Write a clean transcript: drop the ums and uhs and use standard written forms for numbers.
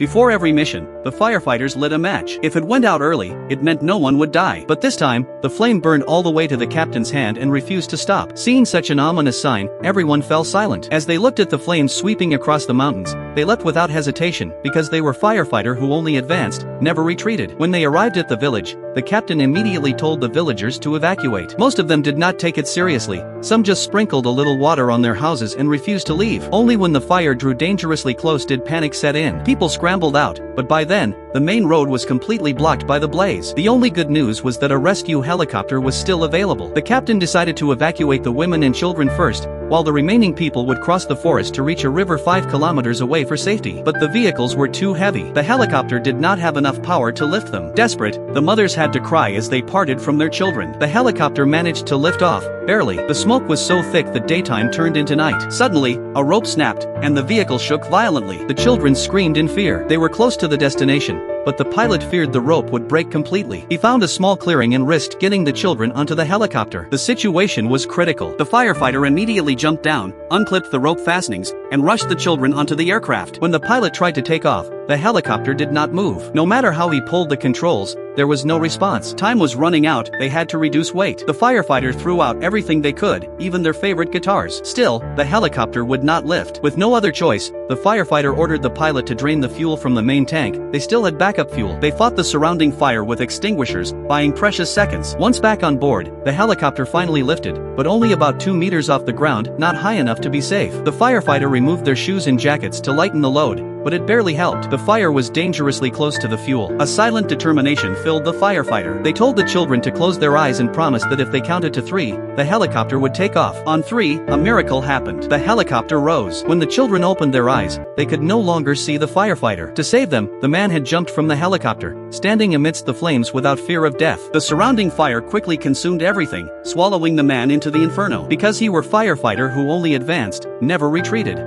Before every mission, the firefighters lit a match. If it went out early, it meant no one would die. But this time, the flame burned all the way to the captain's hand and refused to stop. Seeing such an ominous sign, everyone fell silent. As they looked at the flames sweeping across the mountains, they left without hesitation, because they were firefighter who only advanced, never retreated. When they arrived at the village, the captain immediately told the villagers to evacuate. Most of them did not take it seriously. Some just sprinkled a little water on their houses and refused to leave. Only when the fire drew dangerously close did panic set in. People scrambled out, but by then, the main road was completely blocked by the blaze. The only good news was that a rescue helicopter was still available. The captain decided to evacuate the women and children first, while the remaining people would cross the forest to reach a river 5 kilometers away for safety. But the vehicles were too heavy. The helicopter did not have enough power to lift them. Desperate, the mothers had to cry as they parted from their children. The helicopter managed to lift off, barely. The smoke was so thick that daytime turned into night. Suddenly, a rope snapped, and the vehicle shook violently. The children screamed in fear. They were close to the destination, but the pilot feared the rope would break completely. He found a small clearing and risked getting the children onto the helicopter. The situation was critical. The firefighter immediately jumped down, unclipped the rope fastenings, and rushed the children onto the aircraft. When the pilot tried to take off, the helicopter did not move. No matter how he pulled the controls, there was no response. Time was running out, they had to reduce weight. The firefighter threw out everything they could, even their favorite guitars. Still, the helicopter would not lift. With no other choice, the firefighter ordered the pilot to drain the fuel from the main tank. They still had backup fuel. They fought the surrounding fire with extinguishers, buying precious seconds. Once back on board, the helicopter finally lifted, but only about 2 meters off the ground, not high enough to be safe. The firefighter removed their shoes and jackets to lighten the load, but it barely helped. The fire was dangerously close to the fuel. A silent determination filled the firefighter. They told the children to close their eyes and promised that if they counted to 3, the helicopter would take off. On 3, a miracle happened. The helicopter rose. When the children opened their eyes, they could no longer see the firefighter. To save them, the man had jumped from the helicopter, standing amidst the flames without fear of death. The surrounding fire quickly consumed everything, swallowing the man into the inferno. Because he were firefighter who only advanced, never retreated.